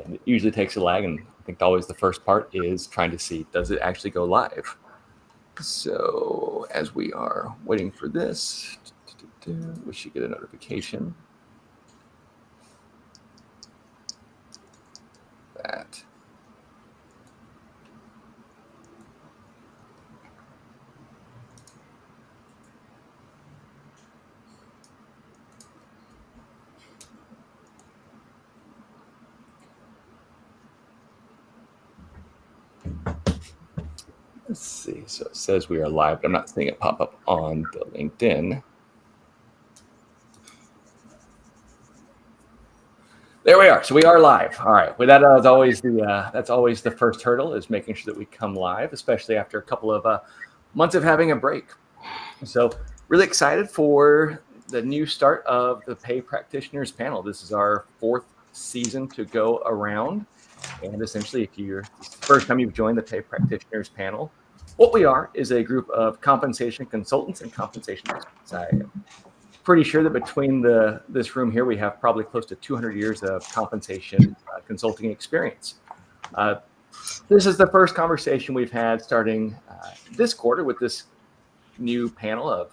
And it usually takes a lag, and I think always the first part is trying to see, does it actually go live? So as we are waiting for this, we should get a notification that let's see. So it says we are live, but I'm not seeing it pop up on the LinkedIn. There we are. So we are live. All right. Well, that's always the first hurdle, is making sure that we come live, especially after a couple of months of having a break. So really excited for the new start of the Pay Practitioners panel. This is our 4th season to go around. And essentially, if it's the first time you've joined the Pay Practitioners panel, what we are is a group of compensation consultants and compensation experts. I am pretty sure that between this room here, we have probably close to 200 years of compensation consulting experience. This is the first conversation we've had starting this quarter with this new panel of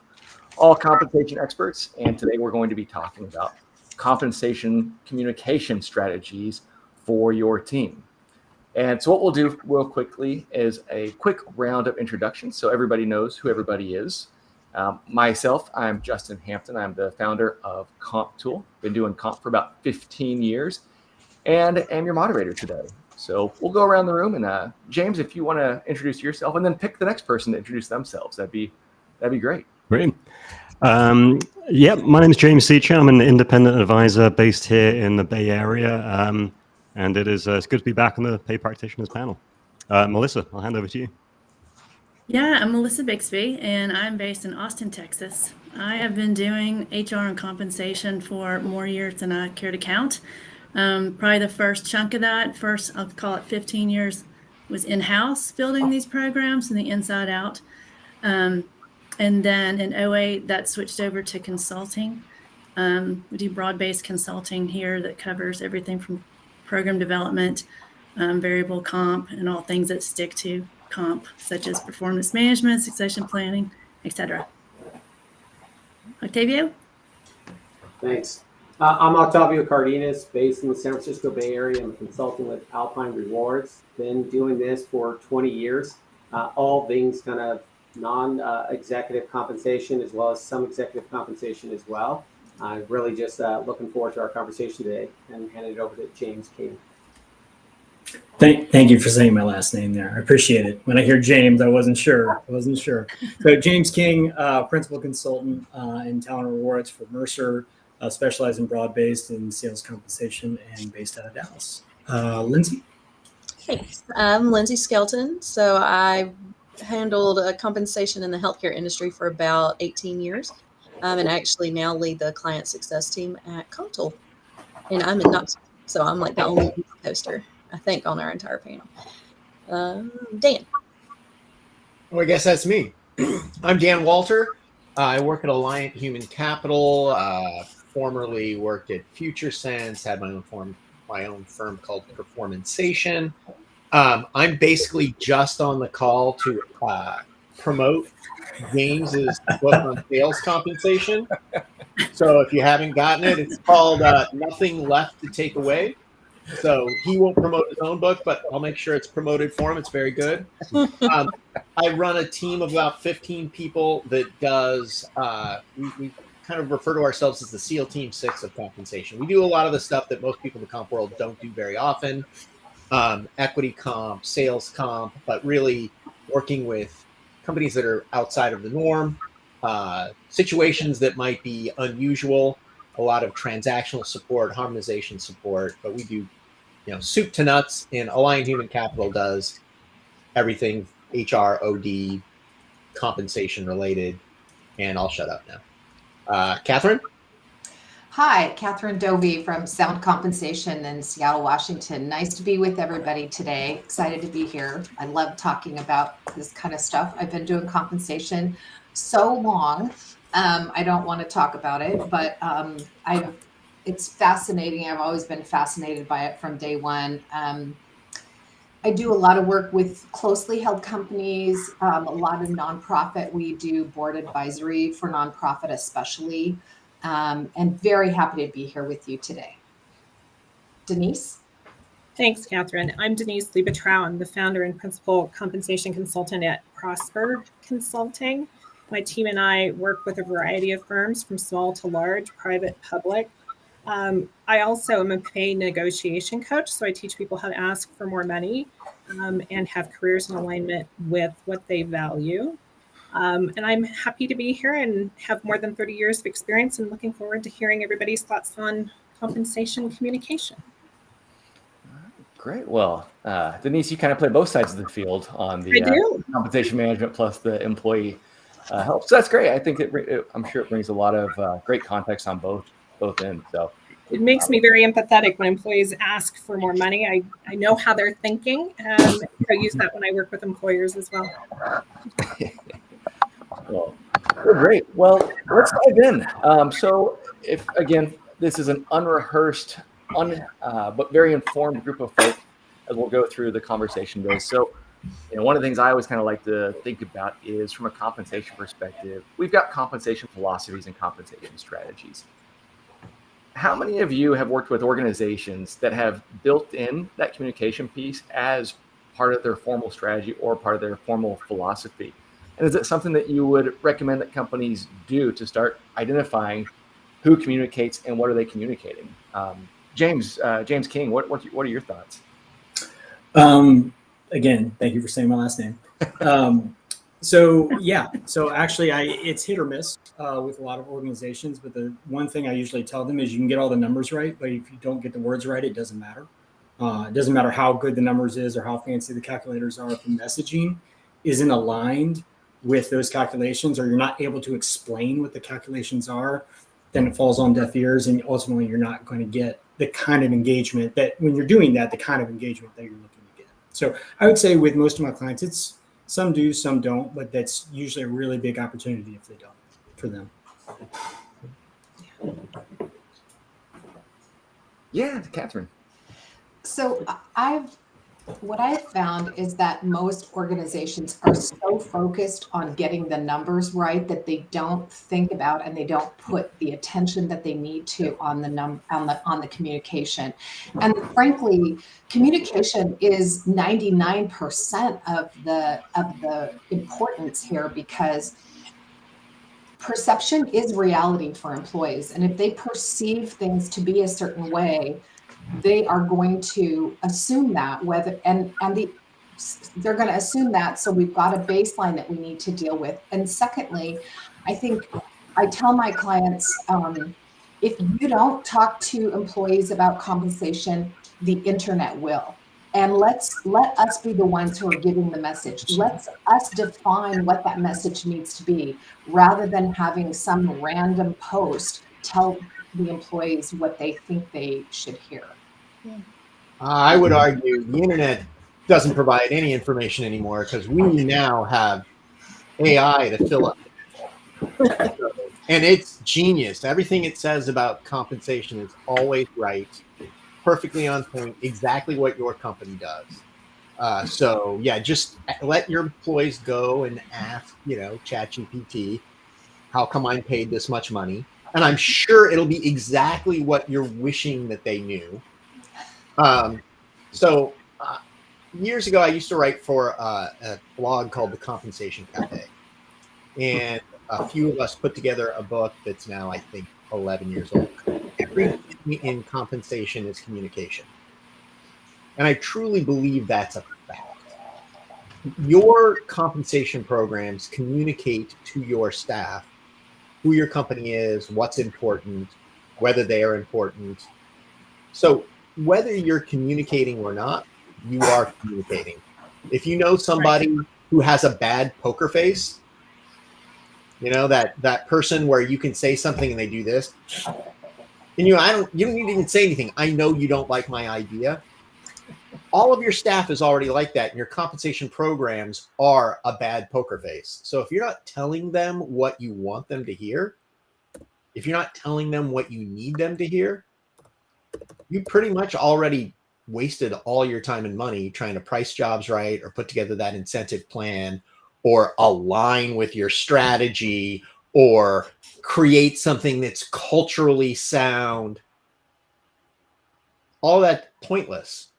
all compensation experts. And today we're going to be talking about compensation communication strategies for your team. And so what we'll do real quickly is a quick round of introductions so everybody knows who everybody is. Myself, I'm Justin Hampton. I'm the founder of CompTool. Been doing comp for about 15 years and am your moderator today. So we'll go around the room, and James, if you want to introduce yourself and then pick the next person to introduce themselves, that'd be great. Great. My name is James Seacher. I'm an independent advisor based here in the Bay Area. And it's good to be back on the Pay Practitioners panel. Melissa, I'll hand over to you. Yeah, I'm Melissa Bixby, and I'm based in Austin, Texas. I have been doing HR and compensation for more years than I care to count. Probably the first chunk of that, I'll call it 15 years, was in-house building these programs from the inside out. And then in 2008, that switched over to consulting. We do broad-based consulting here that covers everything from program development, variable comp, and all things that stick to comp, such as performance management, succession planning, etc. Octavio? Thanks. I'm Octavio Cardenas, based in the San Francisco Bay Area. I'm consulting with Alpine Rewards. Been doing this for 20 years. All things kind of non-executive compensation, as well as some executive compensation as well. I'm really just looking forward to our conversation today, and hand it over to James King. Thank you for saying my last name there. I appreciate it. When I hear James, I wasn't sure. So James King, principal consultant in Talent Rewards for Mercer, specialized in broad-based and sales compensation, and based out of Dallas. Lindsay? Hey, I'm Lindsay Skelton. So I handled compensation in the healthcare industry for about 18 years. And actually now lead the client success team at CompTool. And I'm in Knoxville, so I'm like the only East Coaster, I think, on our entire panel. Dan. Well, I guess that's me. I'm Dan Walter. I work at Alliant Human Capital. Formerly worked at FutureSense. Had my own firm called Performanceation. I'm basically just on the call to promote James's book on sales compensation. So if you haven't gotten it, it's called Nothing Left to Take Away. So he won't promote his own book, but I'll make sure it's promoted for him. It's very good. I run a team of about 15 people that does, we kind of refer to ourselves as the SEAL Team 6 of compensation. We do a lot of the stuff that most people in the comp world don't do very often. Equity comp, sales comp, but really working with companies that are outside of the norm, situations that might be unusual, a lot of transactional support, harmonization support, but we do, soup to nuts, and Alliant Human Capital does everything HR, OD, compensation related, and I'll shut up now. Catherine? Hi, Catherine Dovey from Sound Compensation in Seattle, Washington. Nice to be with everybody today. Excited to be here. I love talking about this kind of stuff. I've been doing compensation so long. I don't want to talk about it, but I've it's fascinating. I've always been fascinated by it from day one. I do a lot of work with closely held companies, a lot of nonprofit. We do board advisory for nonprofit especially, and very happy to be here with you today. Denise? Thanks, Catherine. I'm Denise Liebetrau. I'm the founder and principal compensation consultant at Prosper Consulting. My team and I work with a variety of firms from small to large, private, public. I also am a pay negotiation coach, so I teach people how to ask for more money and have careers in alignment with what they value. And I'm happy to be here and have more than 30 years of experience and looking forward to hearing everybody's thoughts on compensation communication. Great. Well, Denise, you kind of play both sides of the field on the I do. compensation management plus the employee help. So that's great. I think I'm sure it brings a lot of great context on both ends. So it makes me very empathetic when employees ask for more money. I know how they're thinking. I use that when I work with employers as well. Well, great. Well, let's dive in. So if, again, this is an unrehearsed, but very informed group of folks as we'll go through the conversation today. So, one of the things I always kind of like to think about is from a compensation perspective, we've got compensation philosophies and compensation strategies. How many of you have worked with organizations that have built in that communication piece as part of their formal strategy or part of their formal philosophy? And is it something that you would recommend that companies do to start identifying who communicates and what are they communicating? James King, what are your thoughts? Again, thank you for saying my last name. So actually it's hit or miss with a lot of organizations, but the one thing I usually tell them is you can get all the numbers right, but if you don't get the words right, it doesn't matter. It doesn't matter how good the numbers is or how fancy the calculators are. If the messaging isn't aligned with those calculations, or you're not able to explain what the calculations are, then it falls on deaf ears, and ultimately you're not going to get the kind of engagement that when you're doing that, the kind of engagement that you're looking to get. So I would say with most of my clients, it's some do, some don't, but that's usually a really big opportunity if they don't for them. Yeah, Catherine. So what I've found is that most organizations are so focused on getting the numbers right that they don't think about and they don't put the attention that they need to on the communication. And frankly, communication is 99% of the importance here, because perception is reality for employees. And if they perceive things to be a certain way, they are going to assume that they're going to assume that. So we've got a baseline that we need to deal with. And secondly, I think I tell my clients, if you don't talk to employees about compensation, the internet will. And let us be the ones who are giving the message. Let us define what that message needs to be, rather than having some random post tell the employees what they think they should hear. I would argue the internet doesn't provide any information anymore, because we now have AI to fill up. And it's genius. Everything it says about compensation is always right, perfectly on point, exactly what your company does. So yeah, just let your employees go and ask, ChatGPT, how come I'm paid this much money? And I'm sure it'll be exactly what you're wishing that they knew. Years ago, I used to write for a blog called The Compensation Cafe. And a few of us put together a book that's now, I think, 11 years old. Everything in compensation is communication. And I truly believe that's a fact. Your compensation programs communicate to your staff who your company is, what's important, whether they are important. So whether you're communicating or not, you are communicating. If you know somebody who has a bad poker face, that person where you can say something and they do this, and you don't need to even say anything. I know you don't like my idea. All of your staff is already like that, and your compensation programs are a bad poker face. So if you're not telling them what you want them to hear, if you're not telling them what you need them to hear, you pretty much already wasted all your time and money trying to price jobs right, or put together that incentive plan, or align with your strategy, or create something that's culturally sound. All that pointless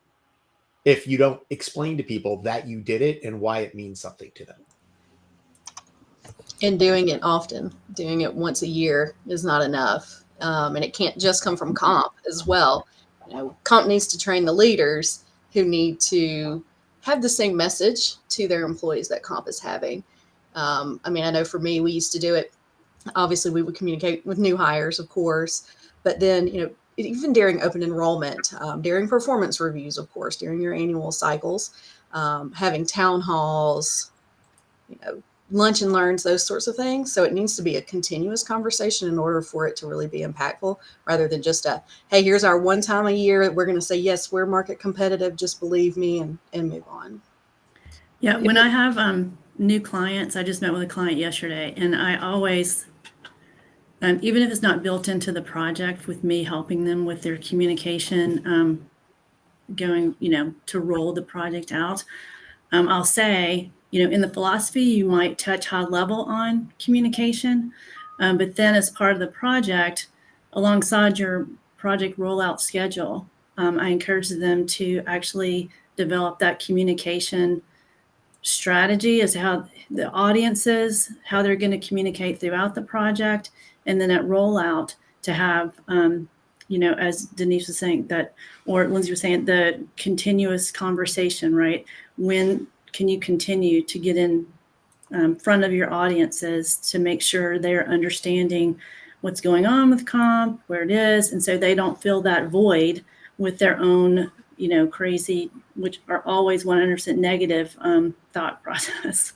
if you don't explain to people that you did it and why it means something to them. And doing it often, doing it once a year is not enough. And it can't just come from comp as well. You know, comp needs to train the leaders who need to have the same message to their employees that comp is having. I mean, I know for me, we used to do it. Obviously, we would communicate with new hires, of course, but then, you know, even during open enrollment, during performance reviews, of course, during your annual cycles, having town halls, you know, lunch and learns, those sorts of things. So it needs to be a continuous conversation in order for it to really be impactful, rather than just a, hey, here's our one time a year. We're going to say, yes, we're market competitive. Just believe me, and move on. Yeah, when I have new clients, I just met with a client yesterday, and I always, even if it's not built into the project, with me helping them with their communication, going, you know, to roll the project out, I'll say, you know, in the philosophy, you might touch high level on communication, but then as part of the project, alongside your project rollout schedule, I encourage them to actually develop that communication strategy as to how the audiences, how they're going to communicate throughout the project, and then at rollout to have, you know, as Denise was saying that, or Lindsay was saying, the continuous conversation, right? When can you continue to get in front of your audiences to make sure they're understanding what's going on with comp, where it is, and so they don't fill that void with their own, you know, crazy, which are always 100% negative thought process.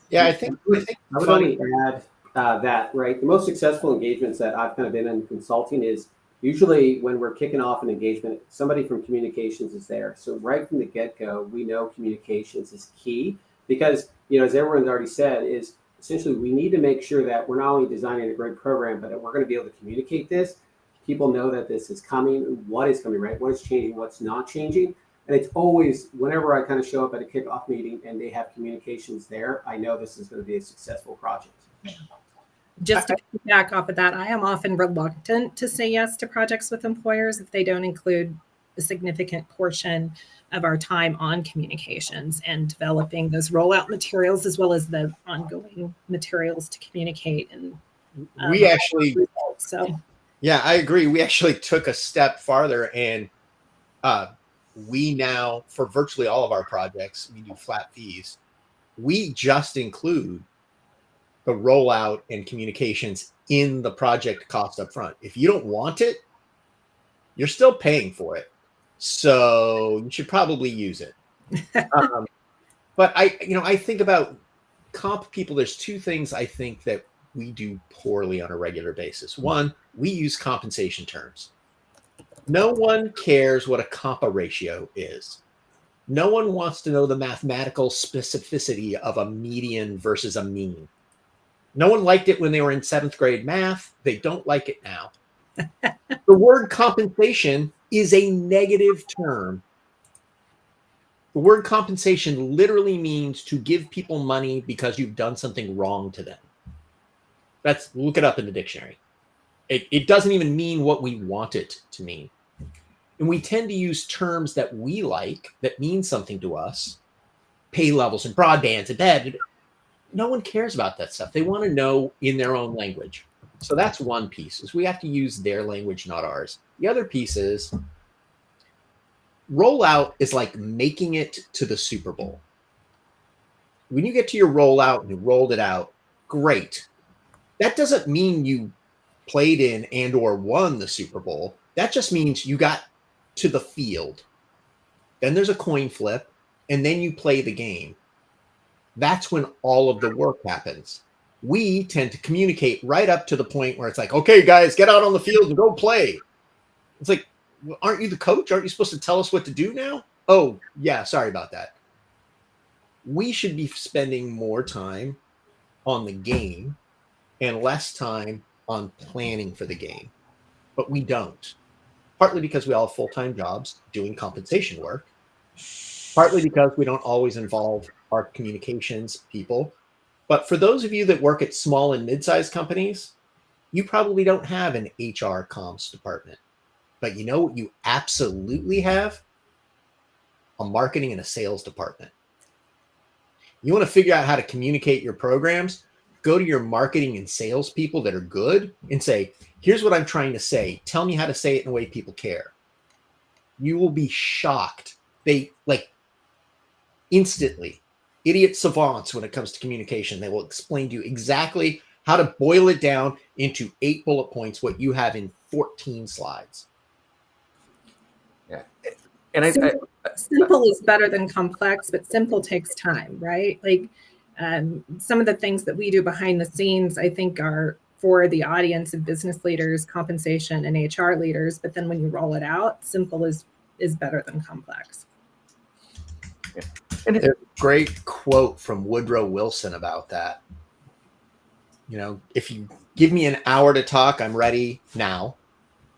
Yeah, I think I would only add that, right, the most successful engagements that I've kind of been in consulting is usually when we're kicking off an engagement, somebody from communications is there. So right from the get-go, we know communications is key because, you know, as everyone's already said, is essentially we need to make sure that we're not only designing a great program, but that we're going to be able to communicate this. People know that this is coming, what is coming, right? What is changing, what's not changing. And it's always, whenever I kind of show up at a kickoff meeting and they have communications there, I know this is going to be a successful project. Just to back off of that, I am often reluctant to say yes to projects with employers if they don't include a significant portion of our time on communications and developing those rollout materials as well as the ongoing materials to communicate. And we actually, so yeah, I agree. We actually took a step farther, and we now, for virtually all of our projects, we do flat fees. We just include the rollout and communications in the project cost up front. If you don't want it, you're still paying for it. So you should probably use it. But I think about comp people. There's two things I think that we do poorly on a regular basis. One, we use compensation terms. No one cares what a compa ratio is. No one wants to know the mathematical specificity of a median versus a mean. No one liked it when they were in 7th grade math. They don't like it now. The word compensation is a negative term. The word compensation literally means to give people money because you've done something wrong to them. Look it up in the dictionary. It doesn't even mean what we want it to mean. And we tend to use terms that we like, that mean something to us, pay levels and broadbands and that. No one cares about that stuff. They want to know in their own language. So that's one piece, is we have to use their language, not ours. The other piece is rollout is like making it to the Super Bowl. When you get to your rollout and you rolled it out, great. That doesn't mean you played in and or won the Super Bowl. That just means you got to the field. Then there's a coin flip, and then you play the game. That's when all of the work happens. We tend to communicate right up to the point where it's like, okay, guys, get out on the field and go play. It's like, well, aren't you the coach? Aren't you supposed to tell us what to do now? Oh, yeah, sorry about that. We should be spending more time on the game and less time on planning for the game, but we don't. partly because we all have full-time jobs doing compensation work, partly because we don't always involve our communications people. But for those of you that work at small and mid-sized companies, you probably don't have an HR comms department. But you know what you absolutely have? A marketing and a sales department. You want to figure out how to communicate your programs? Go to your marketing and sales people that are good and say, here's what I'm trying to say. Tell me how to say it in a way people care. You will be shocked. They like instantly, idiot savants when it comes to communication. They will explain to you exactly how to boil it down into 8 bullet points, what you have in 14 slides. Yeah. And Simple is better than complex, but simple takes time, right? Like some of the things that we do behind the scenes, I think, are for the audience of business leaders, compensation, and HR leaders. But then when you roll it out, simple is better than complex. Yeah. And a great quote from Woodrow Wilson about that. You know, if you give me an hour to talk, I'm ready now.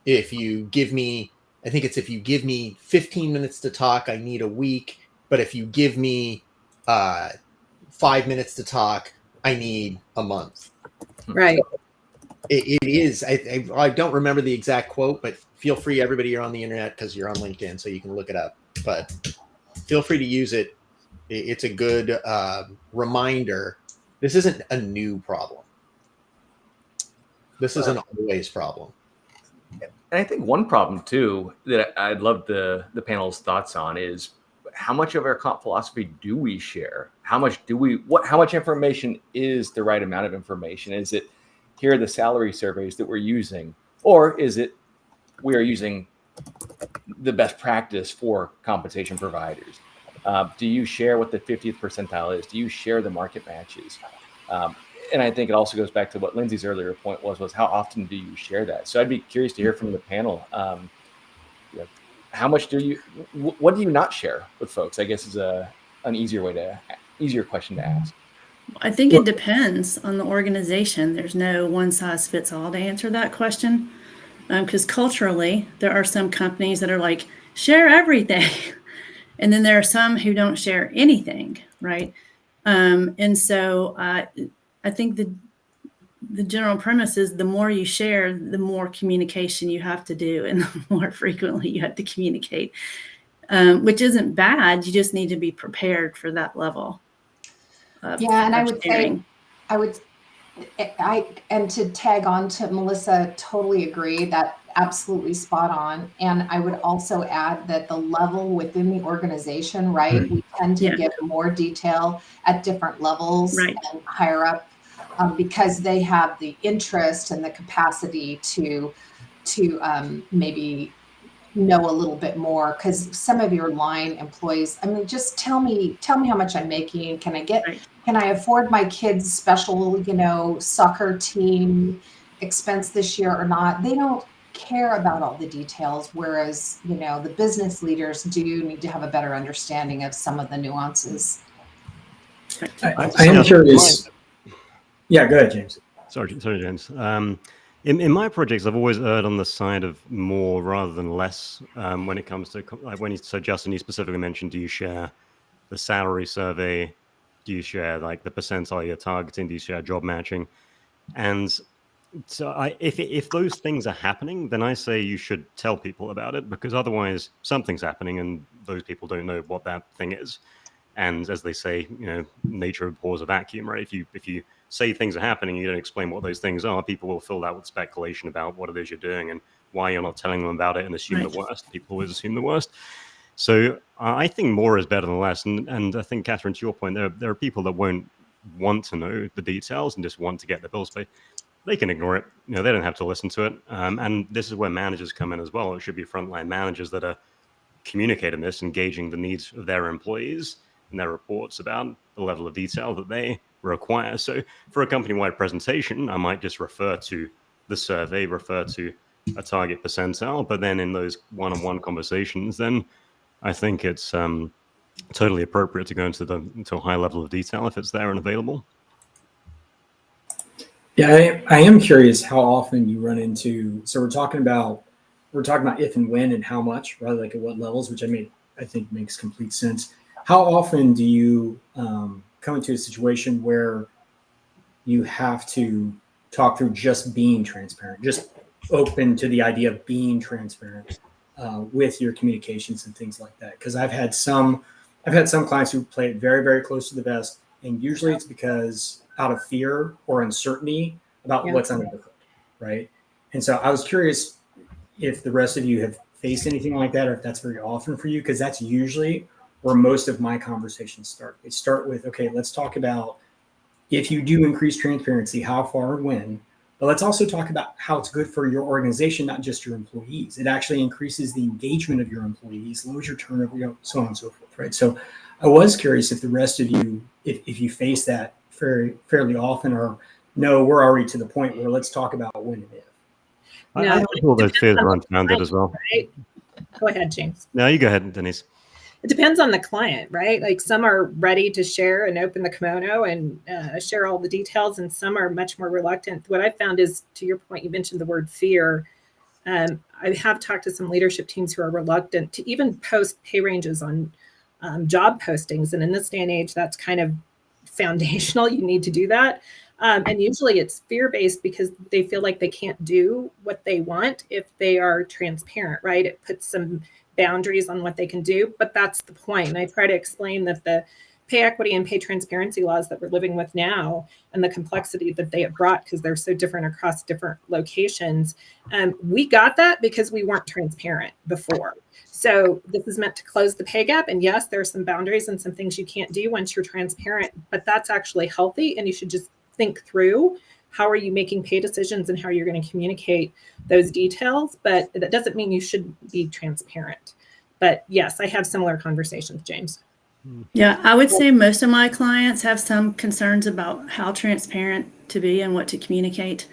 If you give me, I think it's if you give me 15 minutes to talk, I need a week. But if you give me 5 minutes to talk, I need a month. Right. So it is. I don't remember the exact quote, but feel free, everybody, you're on the internet because you're on LinkedIn, so you can look it up. But feel free to use it. It's a good reminder. This isn't a new problem. This is an always problem. And I think one problem too that I'd love the panel's thoughts on is how much of our comp philosophy do we share? How much information is the right amount of information? Is it here are the salary surveys that we're using, or is it we are using the best practice for compensation providers? Do you share what the 50th percentile is? Do you share the market matches? And I think it also goes back to what Lindsay's earlier point was how often do you share that? So I'd be curious to hear from the panel. How much what do you not share with folks? I guess is an easier question to ask. I think it depends on the organization. There's no one size fits all to answer that question. Because culturally, there are some companies that are like, share everything. And then there are some who don't share anything, right? And so I think the general premise is the more you share, the more communication you have to do and the more frequently you have to communicate, which isn't bad. You just need to be prepared for that level. Yeah, and I would say, and to tag on to Melissa, totally agree that absolutely spot on. And I would also add that the level within the organization, right, we tend to give more detail at different levels and higher up because they have the interest and the capacity to maybe know a little bit more, because some of your line employees, I mean, just tell me how much I'm making. Can I afford my kids' special, soccer team expense this year or not? They don't care about all the details, whereas, the business leaders do need to have a better understanding of some of the nuances. I am curious. Yeah, go ahead, James. Sorry, James. In my projects, I've always erred on the side of more rather than less when it comes to, so Justin, you specifically mentioned, do you share the salary survey? Do you share like the percentile you're targeting? Do you share job matching? And so if those things are happening, then I say you should tell people about it, because otherwise something's happening and those people don't know what that thing is. And as they say, nature abhors a vacuum, right? If you say things are happening, you don't explain what those things are, people will fill that with speculation about what it is you're doing and why you're not telling them about it and assume the worst. People always assume the worst. So I think more is better than less. And I think, Catherine, to your point, there are people that won't want to know the details and just want to get their bills paid. They can ignore it. They don't have to listen to it. And this is where managers come in as well. It should be frontline managers that are communicating this, engaging the needs of their employees and their reports about the level of detail that they require. So for a company-wide presentation, I might just refer to the survey, refer to a target percentile, but then in those one-on-one conversations, then I think it's totally appropriate to go into a high level of detail if it's there and available. Yeah, I am curious how often you run into, so we're talking about we're talking about if and when and how much, rather like at what levels, which I think makes complete sense. How often do you come into a situation where you have to talk through just being transparent, just open to the idea of being transparent with your communications and things like that? Because I've had some clients who play it very, very close to the vest, and usually it's because out of fear or uncertainty about what's under the hood, right? And so I was curious if the rest of you have faced anything like that, or if that's very often for you, because that's usually where most of my conversations start. They start with, okay, let's talk about if you do increase transparency, how far and when. But let's also talk about how it's good for your organization, not just your employees. It actually increases the engagement of your employees, lowers your turnover, so on and so forth, right? So I was curious if the rest of you, if you face that fairly often, or no, we're already to the point where let's talk about when and if. I think all those fears are unfounded as well. Right? Go ahead, James. No, you go ahead, Denise. It depends on the client, right? Like some are ready to share and open the kimono and share all the details, and some are much more reluctant. What I found is, to your point, you mentioned the word fear. I have talked to some leadership teams who are reluctant to even post pay ranges on job postings. And in this day and age, that's kind of foundational. You need to do that. And usually it's fear-based because they feel like they can't do what they want if they are transparent, right? It puts some boundaries on what they can do, but that's the point. And I try to explain that the pay equity and pay transparency laws that we're living with now and the complexity that they have brought, because they're so different across different locations, we got that because we weren't transparent before. So this is meant to close the pay gap. And yes, there are some boundaries and some things you can't do once you're transparent, but that's actually healthy. And you should just think through how are you making pay decisions and how you're going to communicate those details. But that doesn't mean you shouldn't be transparent. But yes, I have similar conversations, James. Yeah, I would say most of my clients have some concerns about how transparent to be and what to communicate.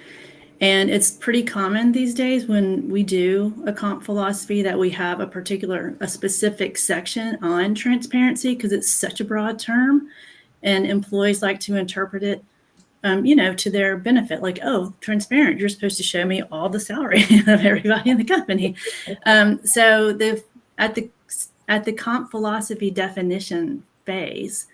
And it's pretty common these days when we do a comp philosophy that we have a specific section on transparency, because it's such a broad term and employees like to interpret it to their benefit, like, oh, transparent, you're supposed to show me all the salary of everybody in the company. So at the comp philosophy definition phase,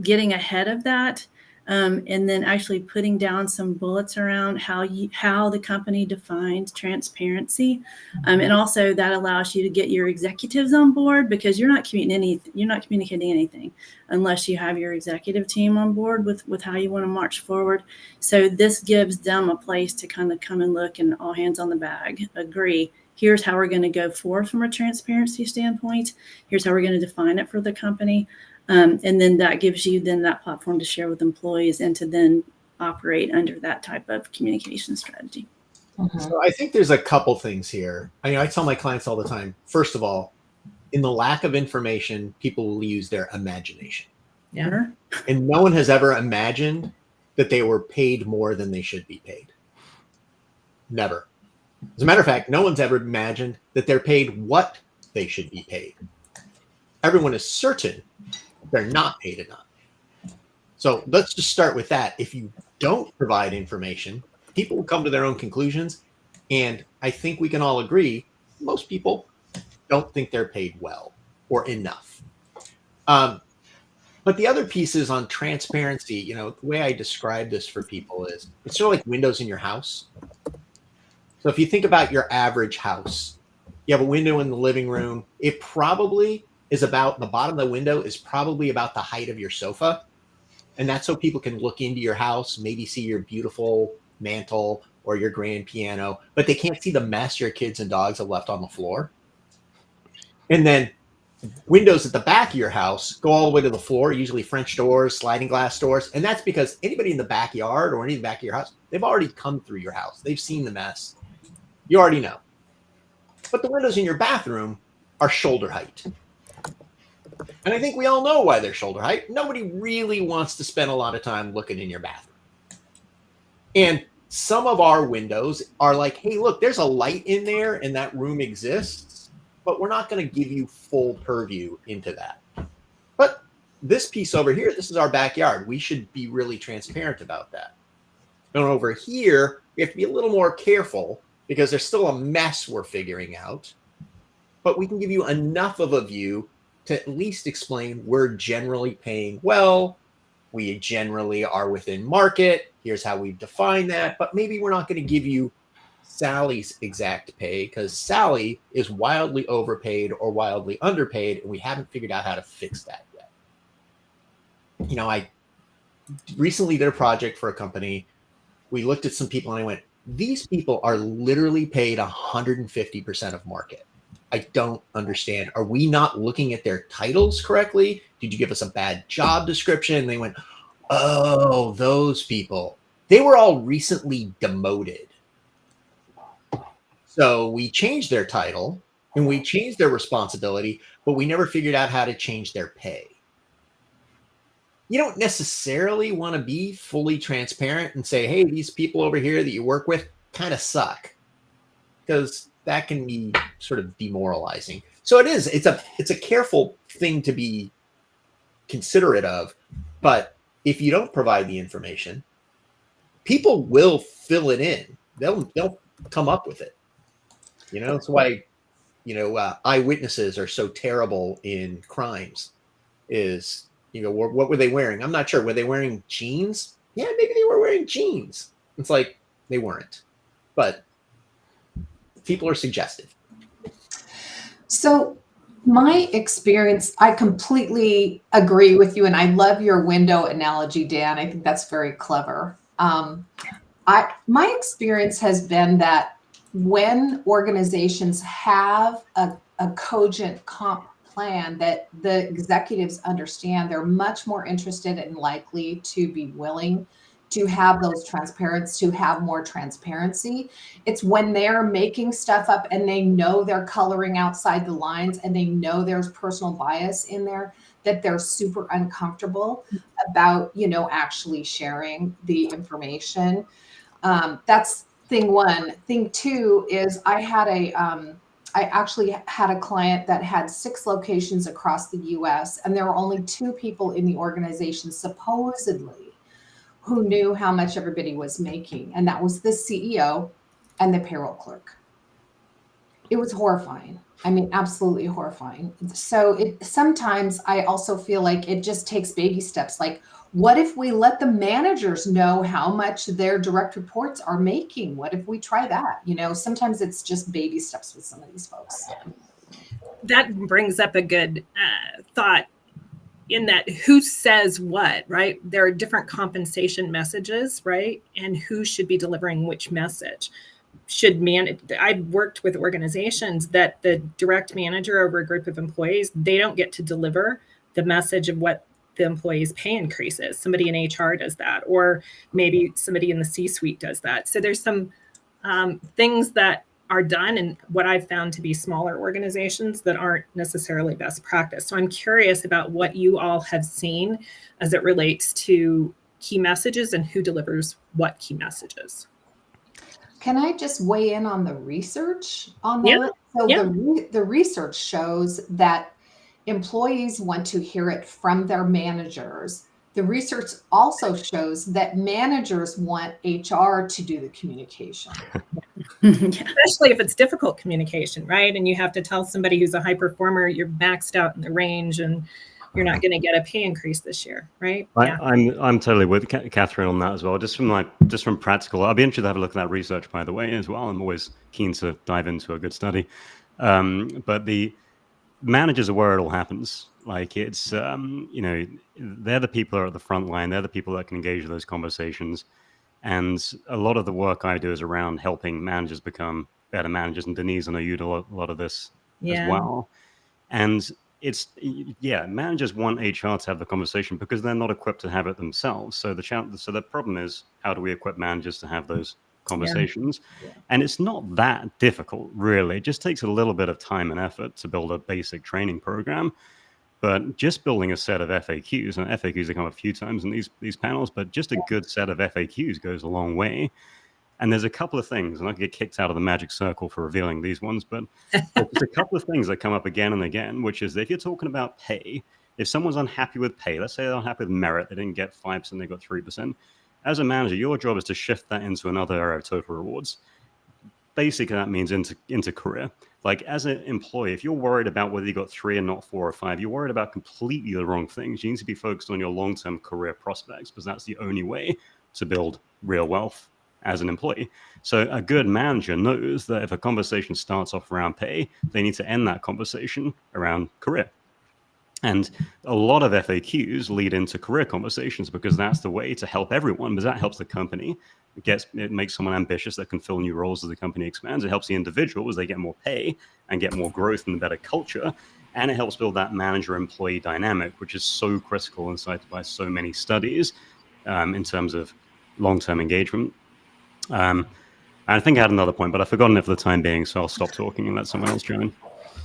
getting ahead of that, and then actually putting down some bullets around how the company defines transparency, and also that allows you to get your executives on board, because you're not communicating anything unless you have your executive team on board with how you want to march forward. So this gives them a place to kind of come and look and all hands on the bag, agree. Here's how we're going to go forth from a transparency standpoint. Here's how we're going to define it for the company. And then that gives you then that platform to share with employees and to then operate under that type of communication strategy. So I think there's a couple things here. I tell my clients all the time, first of all, in the lack of information, people will use their imagination. Yeah. And no one has ever imagined that they were paid more than they should be paid. Never. As a matter of fact, no one's ever imagined that they're paid what they should be paid. Everyone is certain they're not paid enough. So let's just start with that. If you don't provide information, people will come to their own conclusions. And I think we can all agree, most people don't think they're paid well or enough. But the other piece is on transparency. The way I describe this for people is it's sort of like windows in your house. So if you think about your average house, you have a window in the living room. It probably is about, the bottom of the window is probably about the height of your sofa. And that's so people can look into your house, maybe see your beautiful mantle or your grand piano, but they can't see the mess your kids and dogs have left on the floor. And then windows at the back of your house go all the way to the floor, usually French doors, sliding glass doors. And that's because anybody in the backyard or any in the back of your house, they've already come through your house. They've seen the mess. You already know. But the windows in your bathroom are shoulder height. And I think we all know why they're shoulder height. Nobody really wants to spend a lot of time looking in your bathroom. And some of our windows are like, hey, look, there's a light in there and that room exists, but we're not going to give you full purview into that. But this piece over here, this is our backyard. We should be really transparent about that. And over here, we have to be a little more careful because there's still a mess we're figuring out, but we can give you enough of a view to at least explain we're generally paying well, we generally are within market, here's how we define that, but maybe we're not going to give you Sally's exact pay because Sally is wildly overpaid or wildly underpaid, and we haven't figured out how to fix that yet. You know, I recently did a project for a company. We looked at some people and I went, these people are literally paid 150% of market. I don't understand. Are we not looking at their titles correctly? Did you give us a bad job description? And they went, oh, those people. They were all recently demoted. So we changed their title and we changed their responsibility, but we never figured out how to change their pay. You don't necessarily want to be fully transparent and say, hey, these people over here that you work with kind of suck, because that can be sort of demoralizing. So it's a careful thing to be considerate of, but if you don't provide the information, people will fill it in. They'll come up with it. You know, that's why, eyewitnesses are so terrible in crimes is, what were they wearing? I'm not sure. Were they wearing jeans? Yeah, maybe they were wearing jeans. It's like they weren't, but people are suggestive. So my experience, I completely agree with you. And I love your window analogy, Dan. I think that's very clever. My experience has been that when organizations have a cogent comp plan that the executives understand, they're much more interested and likely to be willing to have to have more transparency. It's when they're making stuff up and they know they're coloring outside the lines and they know there's personal bias in there that they're super uncomfortable about, actually sharing the information. That's thing one. Thing two is I actually had a client that had 6 locations across the US, and there were only 2 people in the organization supposedly who knew how much everybody was making. And that was the CEO and the payroll clerk. It was horrifying. I mean, absolutely horrifying. So sometimes I also feel like it just takes baby steps. Like, what if we let the managers know how much their direct reports are making? What if we try that? Sometimes it's just baby steps with some of these folks. That brings up a good thought in that who says what, right? There are different compensation messages, right? And who should be delivering which message. I've worked with organizations that the direct manager over a group of employees, they don't get to deliver the message of what the employee's pay increases. Somebody in HR does that, or maybe somebody in the C-suite does that. So there's some things that are done in what I've found to be smaller organizations that aren't necessarily best practice. So I'm curious about what you all have seen as it relates to key messages and who delivers what key messages. Can I just weigh in on the research on that? Yeah. So Yeah. the research shows that employees want to hear it from their managers. The research also shows that managers want HR to do the communication. Especially if it's difficult communication, right? And you have to tell somebody who's a high performer, you're maxed out in the range and you're not going to get a pay increase this year, right? I'm totally with Catherine on that as well. Just from practical, I'll be interested to have a look at that research, by the way, as well. I'm always keen to dive into a good study. But the managers are where it all happens. Like it's, they're the people that are at the front line. They're the people that can engage in those conversations. And a lot of the work I do is around helping managers become better managers. And Denise, I know you do a lot of this as well. And managers want HR to have the conversation because they're not equipped to have it themselves. So the problem is, how do we equip managers to have those conversations? Yeah. And it's not that difficult, really. It just takes a little bit of time and effort to build a basic training program. But just building a set of FAQs, and FAQs have come a few times in these panels, but just a good set of FAQs goes a long way. And there's a couple of things, and I could get kicked out of the magic circle for revealing these ones, but there's a couple of things that come up again and again, which is if you're talking about pay, if someone's unhappy with pay, let's say they're unhappy with merit, they didn't get 5%, they got 3%. As a manager, your job is to shift that into another area of total rewards. basically that means into career. Like as an employee, if you're worried about whether you got 3 and not 4 or 5, you're worried about completely the wrong things. You need to be focused on your long-term career prospects because that's the only way to build real wealth as an employee. So a good manager knows that if a conversation starts off around pay, they need to end that conversation around career. And a lot of FAQs lead into career conversations because that's the way to help everyone, because that helps the company. It makes someone ambitious that can fill new roles as the company expands. It helps the individual as they get more pay and get more growth and a better culture. And it helps build that manager-employee dynamic, which is so critical and cited by so many studies in terms of long-term engagement. I think I had another point, but I've forgotten it for the time being, so I'll stop talking and let someone else join.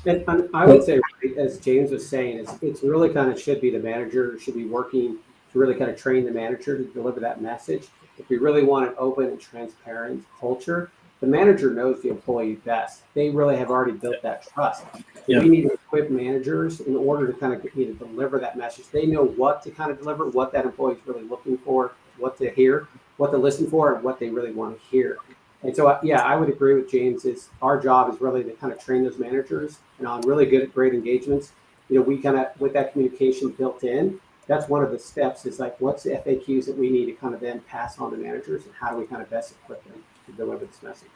And I would say, as James was saying, it's really kind of should be the manager should be working to really kind of train the manager to deliver that message. If we really want an open and transparent culture, the manager knows the employee best. They really have already built that trust. Yeah. We need to equip managers in order to kind of deliver that message. They know what to kind of deliver, what that employee is really looking for, what to hear, what to listen for, and what they really want to hear. And so, yeah, I would agree with James. Our job is really to kind of train those managers and on really great engagements. We kind of, with that communication built in, that's one of the steps is like, what's the FAQs that we need to kind of then pass on to managers and how do we kind of best equip them to deliver this message?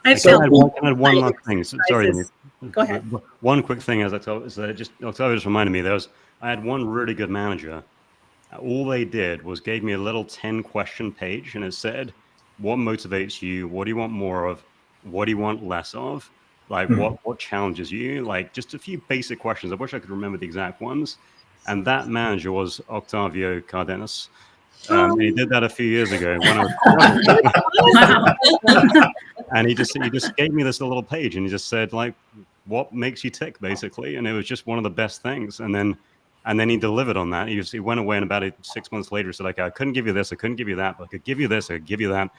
I So felt I had one last thing. Sorry, Go ahead. One quick thing Octavio just reminded me. I had one really good manager. All they did was gave me a little 10-question page, and it said, "What motivates you? What do you want more of? What do you want less of? Like what challenges you? Like just a few basic questions." I wish I could remember the exact ones. And that manager was Octavio Cardenas. And he did that a few years ago when I was and he just gave me this little page and he just said, like, what makes you tick, basically. And it was just one of the best things. And then he delivered on that. He went away and about 6 months later said, like, I couldn't give you this, I couldn't give you that, but I could give you this, I could give you that.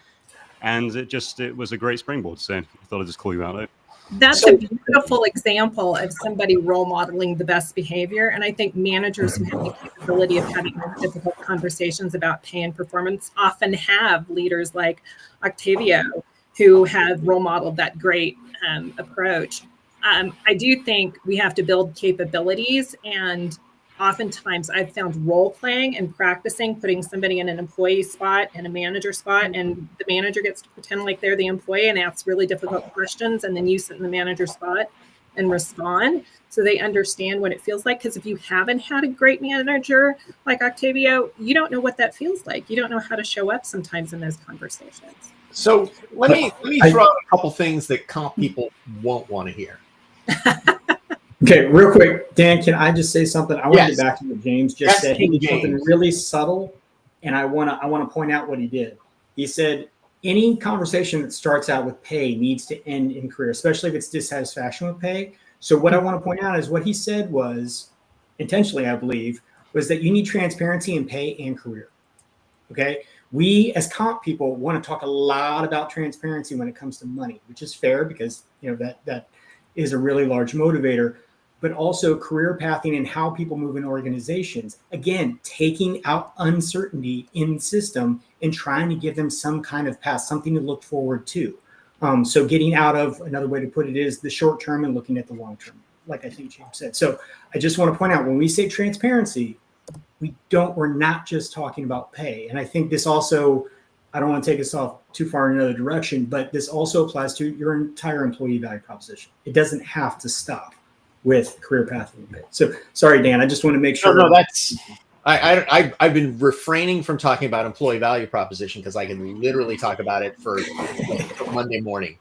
And it was a great springboard. So I thought I'd just call you out. That's a beautiful example of somebody role modeling the best behavior. And I think managers who have the capability of having difficult conversations about pay and performance often have leaders like Octavio who have role modeled that great approach. I do think we have to build capabilities, and oftentimes I've found role playing and practicing putting somebody in an employee spot and a manager spot, and the manager gets to pretend like they're the employee and asks really difficult questions, and then you sit in the manager spot and respond so they understand what it feels like. Because if you haven't had a great manager like Octavio, you don't know what that feels like. You don't know how to show up sometimes in those conversations. So let me throw out a couple things that comp people won't want to hear. Okay, real quick, Dan, can I just say something? I want to Yes. get back to what James just said. He King did something James. really subtle, and I want to point out what he did. He said any conversation that starts out with pay needs to end in career, especially if it's dissatisfaction with pay. So what I want to point out is what he said was, intentionally, I believe, was that you need transparency in pay and career. Okay, we as comp people want to talk a lot about transparency when it comes to money, which is fair because that is a really large motivator. But also career pathing and how people move in organizations. Again, taking out uncertainty in the system and trying to give them some kind of path, something to look forward to. So getting out of, another way to put it is the short term and looking at the long term, like I think James said. So I just want to point out, when we say transparency, we're not just talking about pay. And I think this also, I don't want to take us off too far in another direction, but this also applies to your entire employee value proposition. It doesn't have to stop with career path. So sorry, Dan, I just want to make sure. No, that's I've been refraining from talking about employee value proposition because I can literally talk about it for Monday morning.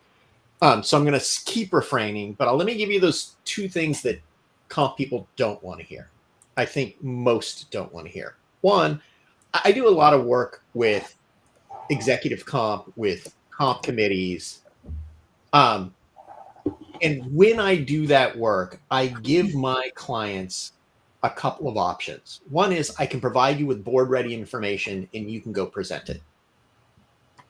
So I'm going to keep refraining, but let me give you those two things that comp people don't want to hear. I think most don't want to hear. One, I do a lot of work with executive comp, with comp committees. And when I do that work, I give my clients a couple of options. One is I can provide you with board ready information and you can go present it.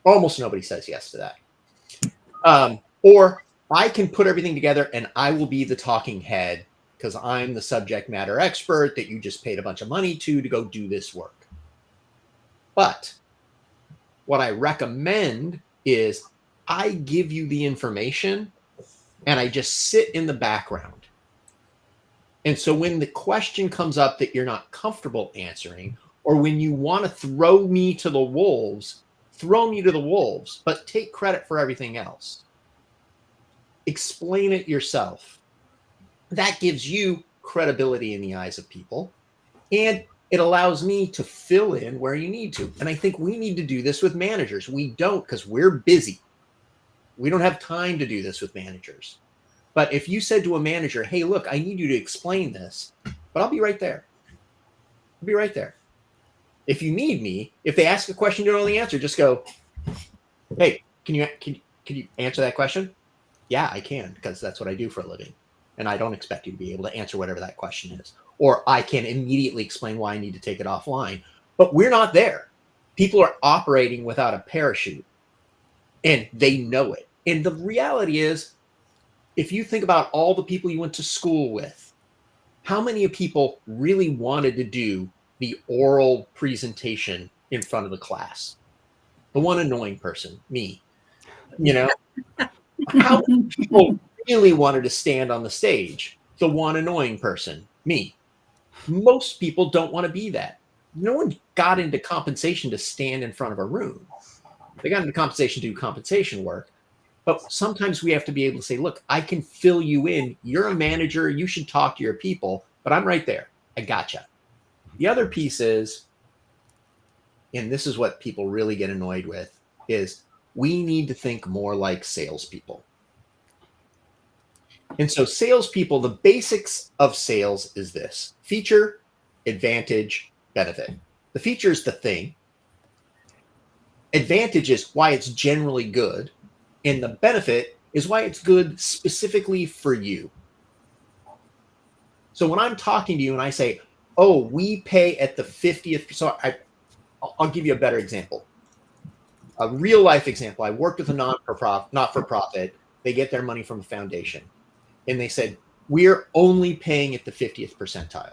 Almost nobody says yes to that. Or I can put everything together and I will be the talking head because I'm the subject matter expert that you just paid a bunch of money to go do this work. But what I recommend is I give you the information and I just sit in the background. And so when the question comes up that you're not comfortable answering, or when you want to throw me to the wolves, but take credit for everything else. Explain it yourself. That gives you credibility in the eyes of people, and it allows me to fill in where you need to. And I think we need to do this with managers. We don't, because we're busy. We don't have time to do this with managers. But if you said to a manager, hey, look, I need you to explain this, but I'll be right there. I'll be right there. If you need me, if they ask a question you don't know the answer, just go, hey, can you answer that question? Yeah, I can, because that's what I do for a living. And I don't expect you to be able to answer whatever that question is. Or I can immediately explain why I need to take it offline. But we're not there. People are operating without a parachute, and they know it. And the reality is, if you think about all the people you went to school with, how many people really wanted to do the oral presentation in front of the class? The one annoying person, me. You know, how many people really wanted to stand on the stage? The one annoying person, me. Most people don't want to be that. No one got into compensation to stand in front of a room. They got into compensation to do compensation work. But sometimes we have to be able to say, look, I can fill you in. You're a manager. You should talk to your people, but I'm right there. I gotcha. The other piece is, and this is what people really get annoyed with, is we need to think more like salespeople. And so salespeople, the basics of sales is this: feature, advantage, benefit. The feature is the thing. Advantage is why it's generally good. And the benefit is why it's good specifically for you. So when I'm talking to you and I say, oh, we pay at the 50th, so I'll give you a better example. A real life example. I worked with a not-for-profit. They get their money from a foundation. And they said, we're only paying at the 50th percentile.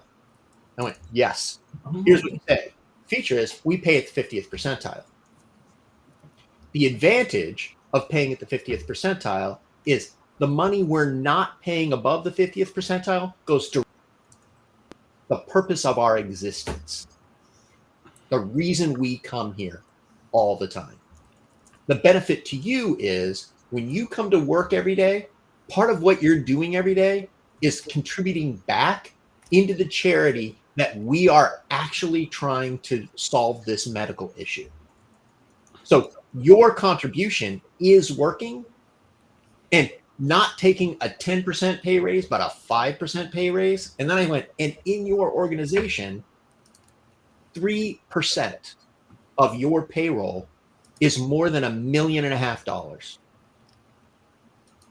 I went, yes. Here's what you say. Feature is we pay at the 50th percentile. The advantage of paying at the 50th percentile is the money we're not paying above the 50th percentile goes to the purpose of our existence. The reason we come here all the time. The benefit to you is when you come to work every day, part of what you're doing every day is contributing back into the charity that we are actually trying to solve this medical issue. So your contribution is working, and not taking a 10% pay raise, but a 5% pay raise. And then I went, and in your organization, 3% of your payroll is more than $1.5 million.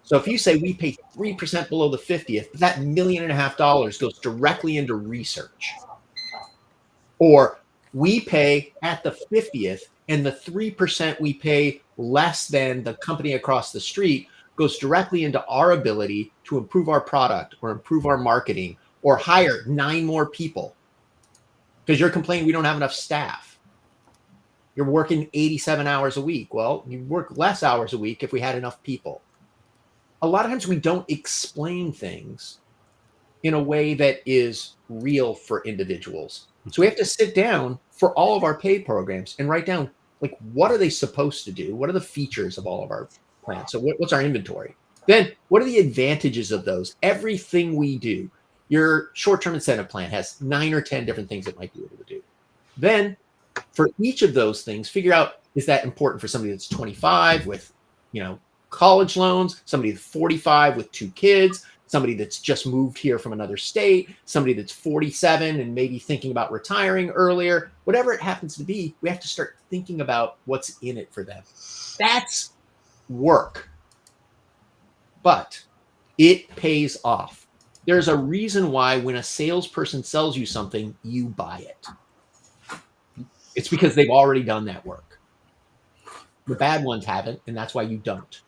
So if you say we pay 3% below the 50th, that $1.5 million goes directly into research. Or we pay at the 50th, and the 3% we pay less than the company across the street goes directly into our ability to improve our product or improve our marketing or hire 9 more people. Because you're complaining we don't have enough staff. You're working 87 hours a week. Well, you work less hours a week if we had enough people. A lot of times we don't explain things in a way that is real for individuals. So we have to sit down for all of our pay programs and write down, like, what are they supposed to do? What are the features of all of our plans? So what's our inventory? Then what are the advantages of those? Everything we do, your short-term incentive plan has 9 or 10 different things it might be able to do. Then for each of those things, figure out, is that important for somebody that's 25 with, college loans, somebody that's 45 with 2 kids, somebody that's just moved here from another state, somebody that's 47 and maybe thinking about retiring earlier, whatever it happens to be, we have to start thinking about what's in it for them. That's work, but it pays off. There's a reason why when a salesperson sells you something, you buy it. It's because they've already done that work. The bad ones haven't, and that's why you don't.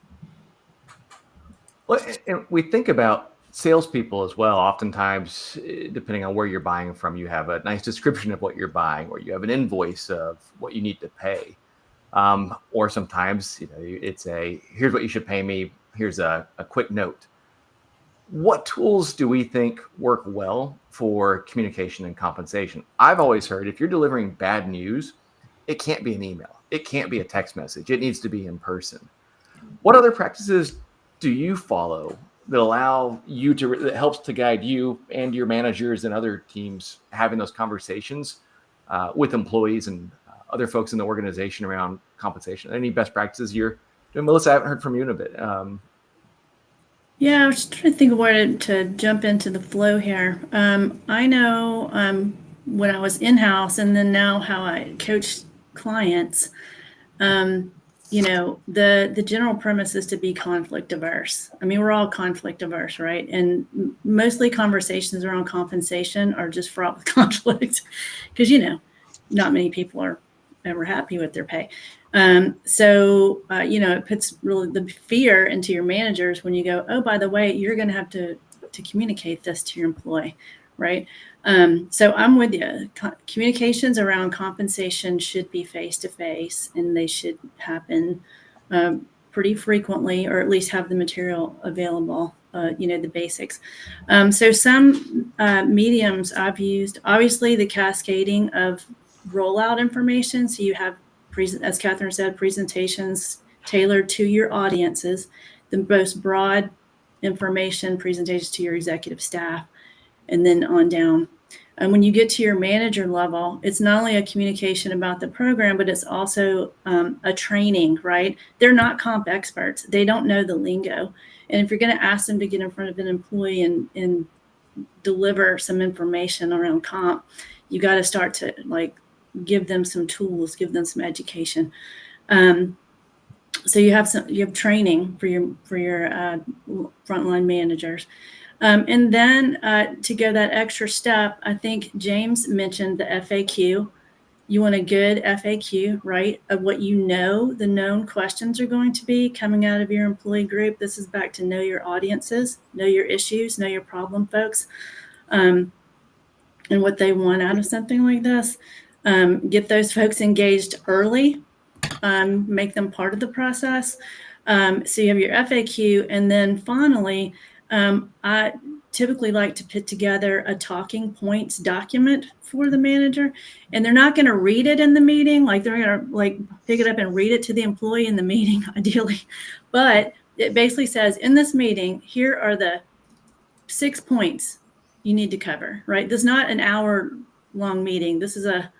Well, and we think about salespeople as well. Oftentimes, depending on where you're buying from, you have a nice description of what you're buying, or you have an invoice of what you need to pay. Or sometimes, it's here's what you should pay me. Here's a quick note. What tools do we think work well for communication and compensation? I've always heard if you're delivering bad news, it can't be an email. It can't be a text message. It needs to be in person. What other practices do you follow that allow you that helps to guide you and your managers and other teams having those conversations with employees and other folks in the organization around compensation? Any best practices you're doing? Melissa, I haven't heard from you in a bit. Yeah, I was just trying to think of where to jump into the flow here. I know when I was in-house and then now how I coach clients, the general premise is to be conflict averse. I mean, we're all conflict averse, right? And mostly conversations around compensation are just fraught with conflict because, not many people are ever happy with their pay. It puts really the fear into your managers when you go, oh, by the way, you're going to have to communicate this to your employee, right? So I'm with you. Communications around compensation should be face-to-face, and they should happen pretty frequently, or at least have the material available, the basics. So some mediums I've used, obviously the cascading of rollout information. So you have, as Catherine said, presentations tailored to your audiences, the most broad information presentations to your executive staff, and then on down. And when you get to your manager level, it's not only a communication about the program, but it's also a training, right? They're not comp experts. They don't know the lingo. And if you're going to ask them to get in front of an employee and deliver some information around comp, you got to start to give them some tools, give them some education. So you have training for your frontline managers. And then to go that extra step, I think James mentioned the FAQ. You want a good FAQ, right, of what the known questions are going to be coming out of your employee group. This is back to know your audiences, know your issues, know your problem folks, and what they want out of something like this. Get those folks engaged early, make them part of the process. So you have your FAQ, and then finally, I typically like to put together a talking points document for the manager, and they're not going to read it in the meeting. They're going to pick it up and read it to the employee in the meeting, ideally. But it basically says, in this meeting, here are the 6 points you need to cover, right? This is not an hour-long meeting. This is a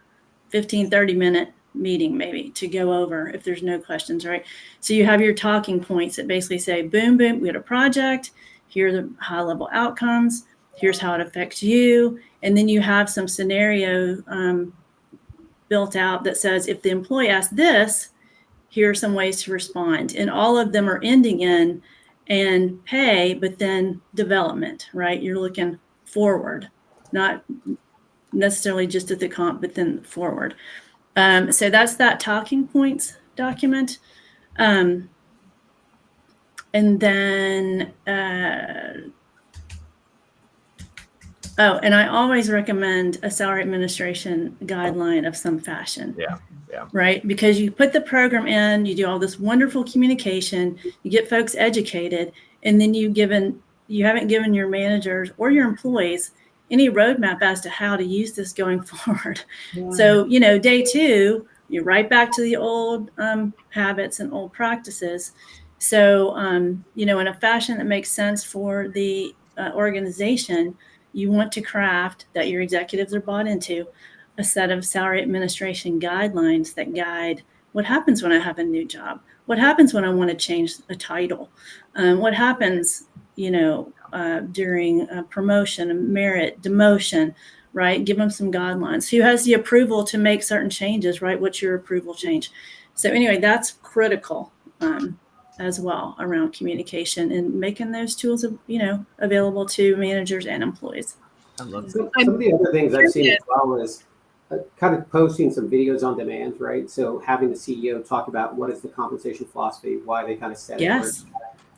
15-30-minute meeting maybe to go over if there's no questions, right? So you have your talking points that basically say, boom, boom, we had a project. Here are the high-level outcomes. Here's how it affects you. And then you have some scenario built out that says, if the employee asks this, here are some ways to respond. And all of them are ending in and pay, but then development, right? You're looking forward, not necessarily just at the comp, but then forward. So that's that talking points document. And then, and I always recommend a salary administration guideline of some fashion. Yeah. Right? Because you put the program in, you do all this wonderful communication, you get folks educated, and then you haven't given your managers or your employees any roadmap as to how to use this going forward. Yeah. So, day 2, you're right back to the old habits and old practices. So, in a fashion that makes sense for the organization, you want to craft that your executives are bought into a set of salary administration guidelines that guide what happens when I have a new job, what happens when I want to change a title, what happens, during a promotion, a merit, demotion, right? Give them some guidelines. Who has the approval to make certain changes, right? What's your approval change? So anyway, that's critical as well around communication and making those tools, available to managers and employees. I love it. Some of the other things I've seen as well is kind of posting some videos on demand, right? So having the CEO talk about what is the compensation philosophy, why they kind of set it. Yes.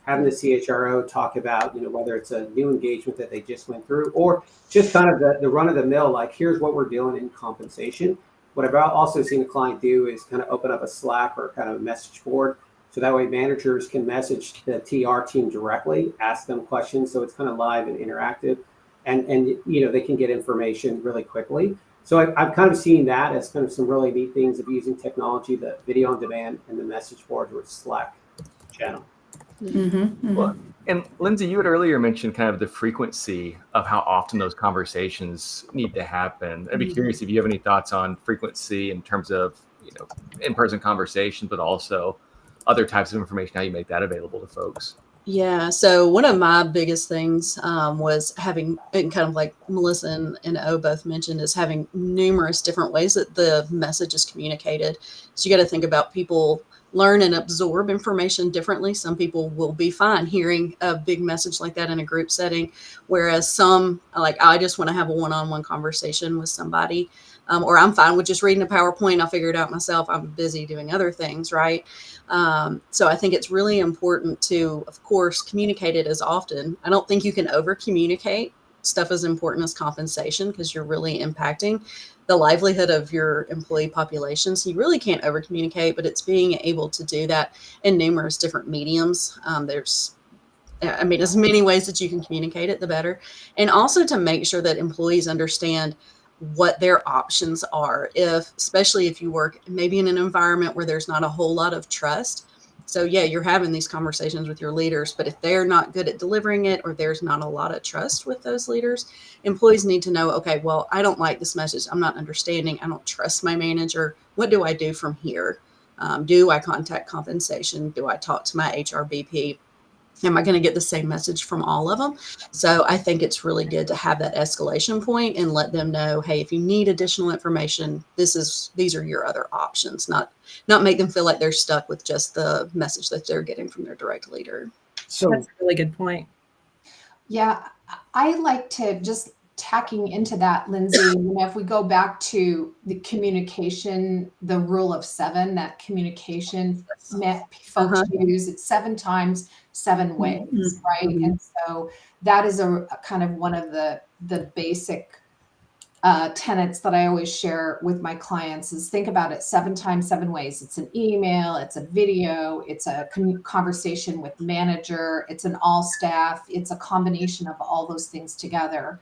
Having the CHRO talk about, whether it's a new engagement that they just went through or just kind of the run of the mill, like here's what we're doing in compensation. What I've also seen a client do is kind of open up a Slack or kind of a message board. So that way managers can message the TR team directly, ask them questions. So it's kind of live and interactive, and they can get information really quickly. So I've kind of seen that as kind of some really neat things of using technology, the video on demand and the message board or Slack channel. Well, and Lindsay, you had earlier mentioned kind of the frequency of how often those conversations need to happen. I'd be curious if you have any thoughts on frequency in terms of, in-person conversation, but also other types of information, how you make that available to folks. Yeah. So one of my biggest things was having, and kind of like Melissa and O both mentioned, is having numerous different ways that the message is communicated. So you got to think about people learn and absorb information differently. Some people will be fine hearing a big message like that in a group setting, whereas some, like, I just want to have a one-on-one conversation with somebody, or I'm fine with just reading a PowerPoint. I'll figure it out myself. I'm busy doing other things, right? So I think it's really important to, of course, communicate it as often. I don't think you can over communicate stuff as important as compensation, because you're really impacting the livelihood of your employee population. So you really can't over communicate, but it's being able to do that in numerous different mediums. There's as many ways that you can communicate it, the better. And also to make sure that employees understand what their options are, especially if you work maybe in an environment where there's not a whole lot of trust. So yeah, you're having these conversations with your leaders, but if they're not good at delivering it, or there's not a lot of trust with those leaders, employees need to know, okay, well, I don't like this message. I'm not understanding. I don't trust my manager. What do I do from here? Do I contact compensation? Do I talk to my HRBP? Am I going to get the same message from all of them? So I think it's really good to have that escalation point and let them know, hey, if you need additional information, these are your other options, not make them feel like they're stuck with just the message that they're getting from their direct leader. So That's a really good point. Yeah, I like to just tacking into that, Lindsay, if we go back to the communication, the rule of 7, that communication folks use, it's 7 times 7 ways, right? And so that is a kind of one of the basic tenets that I always share with my clients is think about it 7 times 7 ways. It's an email, it's a video, it's a conversation with manager, it's an all staff, it's a combination of all those things together.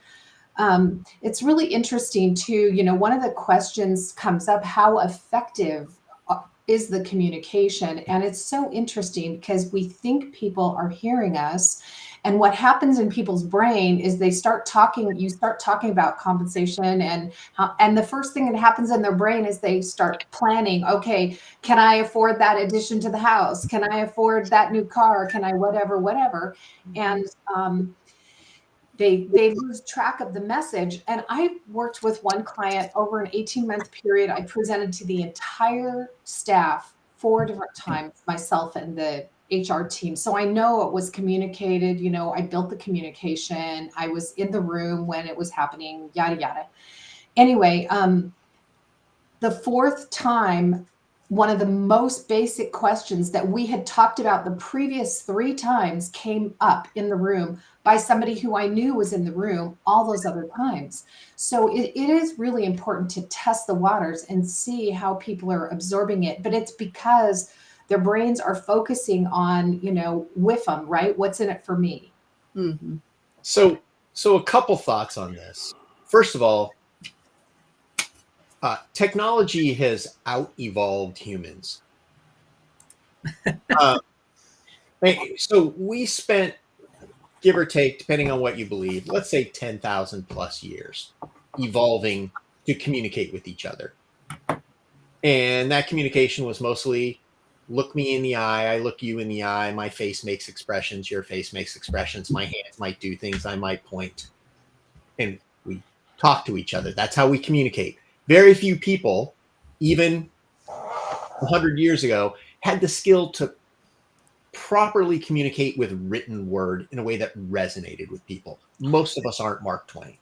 It's really interesting too, one of the questions comes up, how effective is the communication? And it's so interesting because we think people are hearing us. And what happens in people's brain is you start talking about compensation and the first thing that happens in their brain is they start planning, okay, can I afford that addition to the house? Can I afford that new car? Can I whatever? And they lose track of the message. And I worked with one client over an 18-month period. I presented to the entire staff 4 different times, myself and the HR team. So I know it was communicated, I built the communication. I was in the room when it was happening, yada, yada. Anyway, the 4th time, one of the most basic questions that we had talked about the previous 3 times came up in the room by somebody who I knew was in the room all those other times. So it is really important to test the waters and see how people are absorbing it. But it's because their brains are focusing on, WIFM, right? What's in it for me? Mm-hmm. So a couple thoughts on this. First of all, technology has out-evolved humans. So we spent, give or take, depending on what you believe, let's say 10,000 plus years evolving to communicate with each other. And that communication was mostly look me in the eye, I look you in the eye, my face makes expressions, your face makes expressions, my hands might do things, I might point. And we talk to each other. That's how we communicate. Very few people, even 100 years ago, had the skill to properly communicate with written word in a way that resonated with people. Most of us aren't Mark Twain.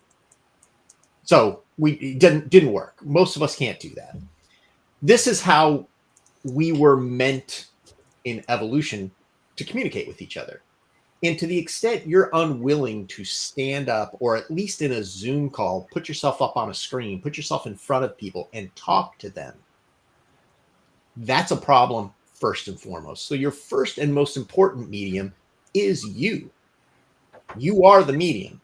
So it didn't work. Most of us can't do that. This is how we were meant in evolution to communicate with each other. And to the extent you're unwilling to stand up, or at least in a Zoom call, put yourself up on a screen, put yourself in front of people and talk to them, that's a problem first and foremost. So your first and most important medium is you. You are the medium.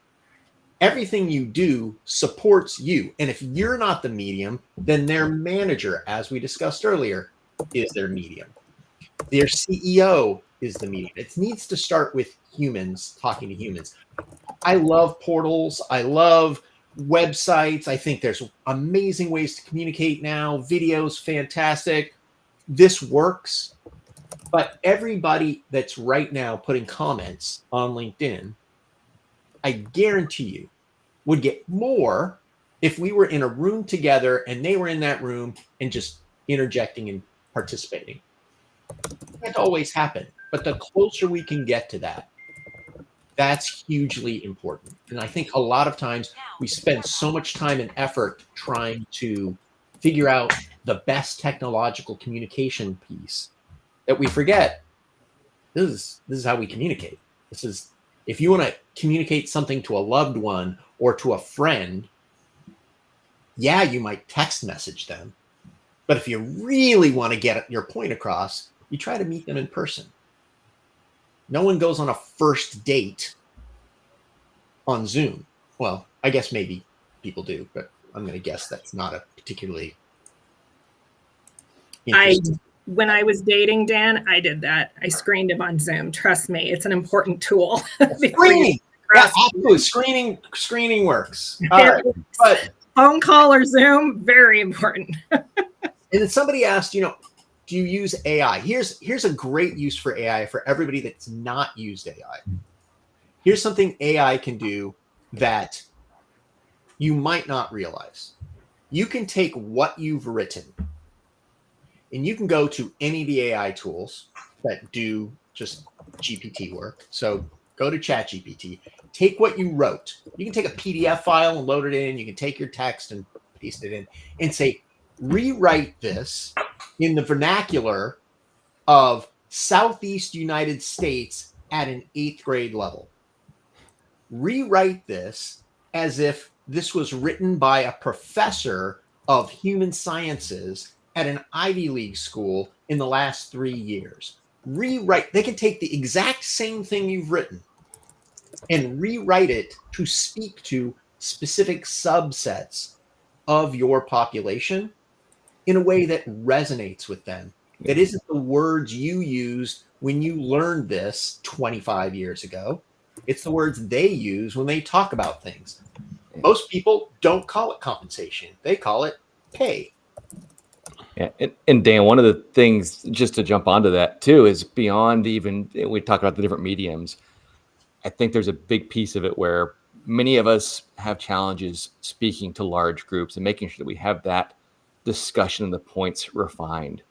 Everything you do supports you. And if you're not the medium, then their manager, as we discussed earlier, is their medium. Their CEO is the medium. It needs to start with humans talking to humans. I love portals. I love websites. I think there's amazing ways to communicate now. Videos, fantastic. This works. But everybody that's right now putting comments on LinkedIn, I guarantee you, would get more if we were in a room together and they were in that room and just interjecting and participating. That always happen. But the closer we can get to that, that's hugely important. And I think a lot of times we spend so much time and effort trying to figure out the best technological communication piece that we forget this is how we communicate. This is, if you want to communicate something to a loved one or to a friend, yeah, you might text message them. But if you really want to get your point across, you try to meet them in person. No one goes on a first date on Zoom. Well, I guess maybe people do, but I'm going to guess that's not a particularly When I was dating Dan, I did that. I screened him on Zoom. Trust me, it's an important tool. Screening. Yeah, absolutely. Screening works. All right. But phone call or Zoom, very important. And then somebody asked, do you use AI? Here's a great use for AI for everybody that's not used AI. Here's something AI can do that you might not realize. You can take what you've written and you can go to any of the AI tools that do just GPT work. So go to ChatGPT, take what you wrote. You can take a PDF file and load it in. You can take your text and paste it in and say, rewrite this in the vernacular of Southeast United States at an 8th grade level. Rewrite this as if this was written by a professor of human sciences at an Ivy League school in the last 3 years. Rewrite. They can take the exact same thing you've written and rewrite it to speak to specific subsets of your population in a way that resonates with them. That isn't the words you used when you learned this 25 years ago. It's the words they use when they talk about things. Most people don't call it compensation. They call it pay. Yeah, and Dan, one of the things, just to jump onto that too, is beyond even, we talk about the different mediums. I think there's a big piece of it where many of us have challenges speaking to large groups and making sure that we have that discussion and the points refined.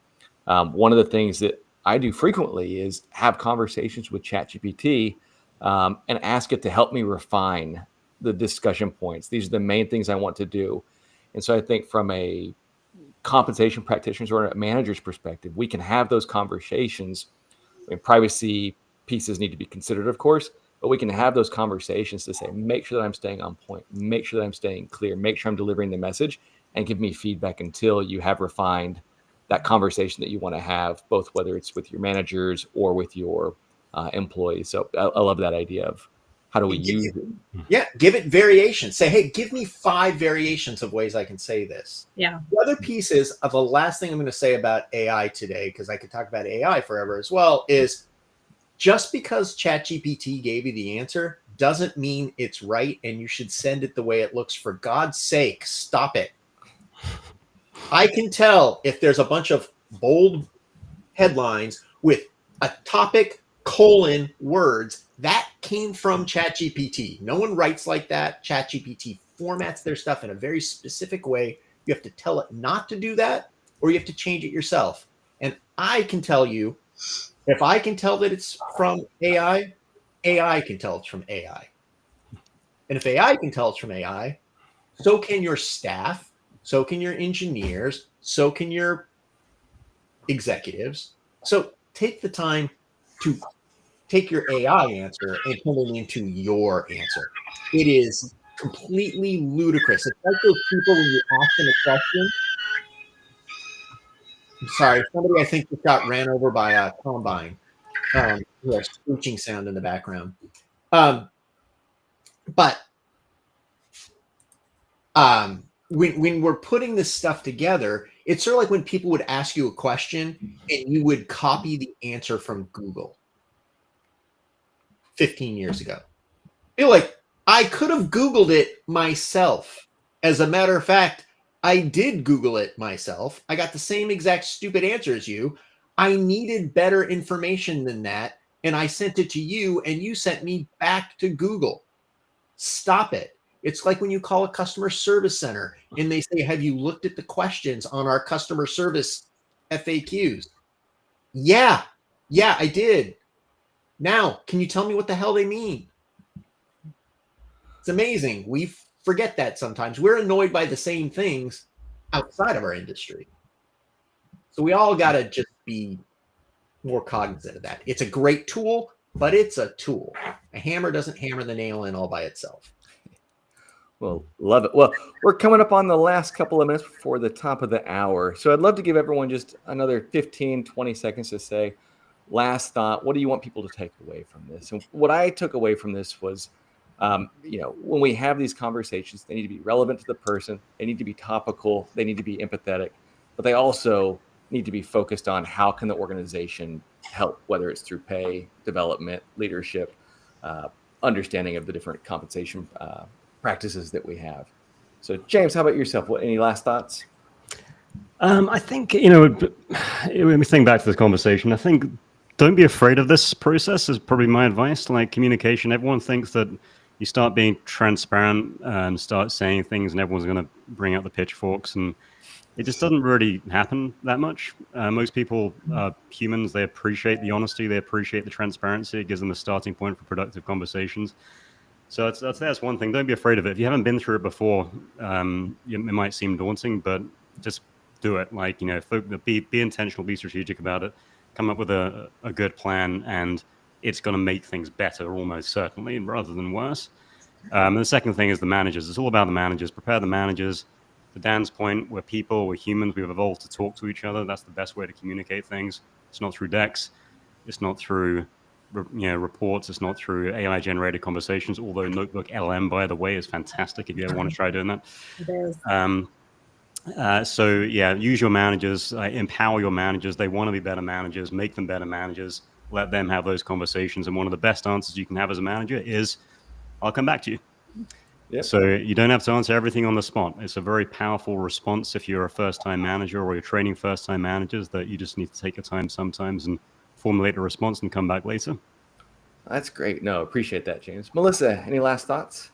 One of the things that I do frequently is have conversations with ChatGPT and ask it to help me refine the discussion points. These are the main things I want to do. And so I think from a compensation practitioners or a manager's perspective, we can have those conversations. I mean, privacy pieces need to be considered, of course, but we can have those conversations to say, make sure that I'm staying on point, make sure that I'm staying clear, make sure I'm delivering the message, and give me feedback until you have refined that conversation that you want to have, both whether it's with your managers or with your employees. So I love that idea of how do we use it? Yeah, give it variations. Say, hey, give me 5 variations of ways I can say this. Yeah. The other piece is, the last thing I'm going to say about AI today, because I could talk about AI forever as well, is just because ChatGPT gave you the answer doesn't mean it's right and you should send it the way it looks. For God's sake, stop it. I can tell if there's a bunch of bold headlines with a topic, words, that came from ChatGPT. No one writes like that. ChatGPT formats their stuff in a very specific way. You have to tell it not to do that, or you have to change it yourself. And I can tell you, if I can tell that it's from AI, AI can tell it's from AI. And if AI can tell it's from AI, so can your staff, so can your engineers, so can your executives. So take the time to take your AI answer and turn it into your answer. It is completely ludicrous. It's like those people when you ask them a question. I'm sorry, somebody I think just got ran over by a combine. We have screeching sound in the background. But when we're putting this stuff together, it's sort of like when people would ask you a question and you would copy the answer from Google 15 years ago. I feel like I could have Googled it myself. As a matter of fact, I did Google it myself. I got the same exact stupid answer as you. I needed better information than that, and I sent it to you, and you sent me back to Google. Stop it. It's like when you call a customer service center and they say, have you looked at the questions on our customer service FAQs? Yeah, I did. Now, can you tell me what the hell they mean? It's amazing. We forget that sometimes. We're annoyed by the same things outside of our industry. So we all got to just be more cognizant of that. It's a great tool, but it's a tool. A hammer doesn't hammer the nail in all by itself. Well, love it. Well, we're coming up on the last couple of minutes before the top of the hour. So I'd love to give everyone just another 15, 20 seconds to say, last thought, what do you want people to take away from this? And what I took away from this was, when we have these conversations, they need to be relevant to the person. They need to be topical. They need to be empathetic, but they also need to be focused on how can the organization help, whether it's through pay, development, leadership, understanding of the different compensation practices that we have. So James, how about yourself? Any last thoughts? I think, when we think back to this conversation, I think don't be afraid of this process is probably my advice. Like communication, everyone thinks that you start being transparent and start saying things and everyone's going to bring out the pitchforks, and it just doesn't really happen that much. Most people are humans. They appreciate the honesty. They appreciate the transparency. It gives them a starting point for productive conversations. So that's one thing. Don't be afraid of it. If you haven't been through it before, it might seem daunting, but just do it. Like, be intentional, be strategic about it, come up with a good plan, and it's going to make things better almost certainly rather than worse. And the second thing is the managers. It's all about the managers. Prepare the managers. To Dan's point, we're people, we're humans, we've evolved to talk to each other. That's the best way to communicate things. It's not through decks. It's not through reports. It's not through AI-generated conversations, although Notebook LM, by the way, is fantastic if you ever want to try doing that. It is. Use your managers, empower your managers. They want to be better managers, make them better managers, let them have those conversations. And one of the best answers you can have as a manager is, I'll come back to you. Yep. So you don't have to answer everything on the spot. It's a very powerful response if you're a first-time manager or you're training first-time managers, that you just need to take your time sometimes and formulate a response and come back later. That's great. No, appreciate that, James. Melissa, any last thoughts?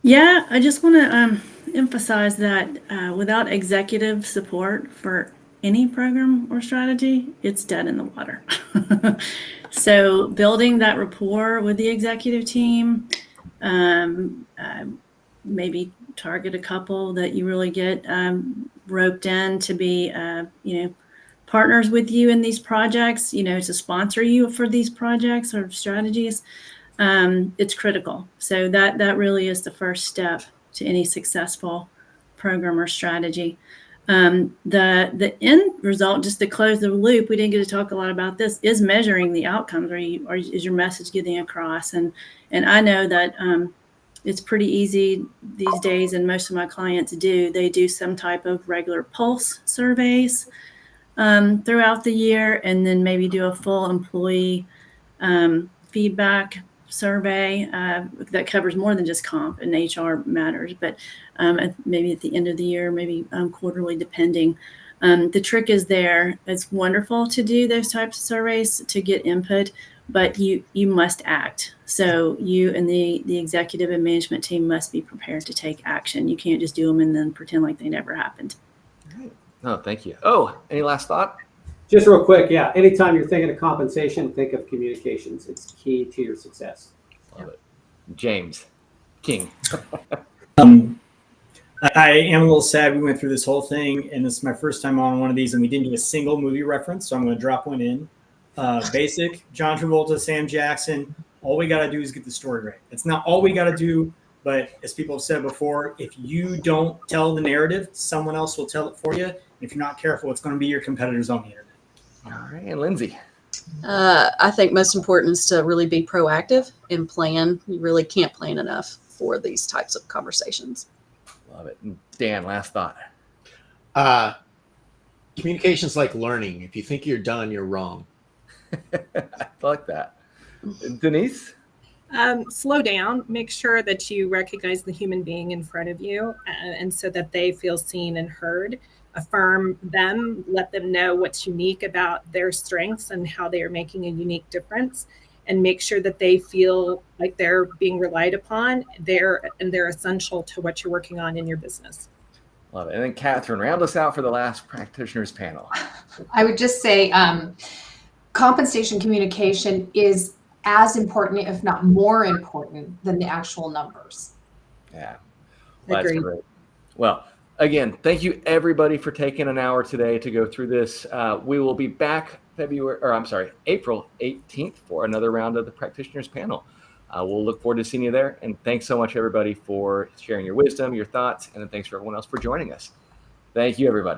Yeah, I just want to emphasize that without executive support for any program or strategy, it's dead in the water. So building that rapport with the executive team, maybe target a couple that you really get roped in to be, partners with you in these projects, to sponsor you for these projects or strategies. It's critical. So that really is the first step to any successful program or strategy. The end result, just to close the loop, we didn't get to talk a lot about this, is measuring the outcomes. Is your message getting across? And I know that it's pretty easy these days, and most of my clients they do some type of regular pulse surveys throughout the year, and then maybe do a full employee feedback survey that covers more than just comp and HR matters, but maybe at the end of the year, maybe quarterly, depending. The trick is there. It's wonderful to do those types of surveys to get input, but you must act. So you and the executive and management team must be prepared to take action. You can't just do them and then pretend like they never happened. No, thank you. Oh, any last thought? Just real quick, yeah. Anytime you're thinking of compensation, think of communications. It's key to your success. Love it. James King. I am a little sad we went through this whole thing, and this is my first time on one of these, and we didn't do a single movie reference, so I'm going to drop one in. basic. John Travolta, Sam Jackson. All we got to do is get the story right. It's not all we got to do, but as people have said before, if you don't tell the narrative, someone else will tell it for you. And if you're not careful, it's going to be your competitors on the internet. All right, and Lindsay. I think most important is to really be proactive and plan. You really can't plan enough for these types of conversations. Love it. And Dan, last thought. Communication's like learning. If you think you're done, you're wrong. I like that. Denise? Slow down. Make sure that you recognize the human being in front of you, and so that they feel seen and heard. Affirm them, let them know what's unique about their strengths and how they are making a unique difference, and make sure that they feel like they're being relied upon. They're essential to what you're working on in your business. Love it. And then Catherine, round us out for the last practitioners panel. I would just say compensation communication is as important, if not more important, than the actual numbers. Yeah. Well, that's Agreed. great. Well, again, thank you everybody for taking an hour today to go through this. We will be back April 18th for another round of the practitioners panel. We'll look forward to seeing you there. And thanks so much, everybody, for sharing your wisdom, your thoughts, and then thanks for everyone else for joining us. Thank you, everybody.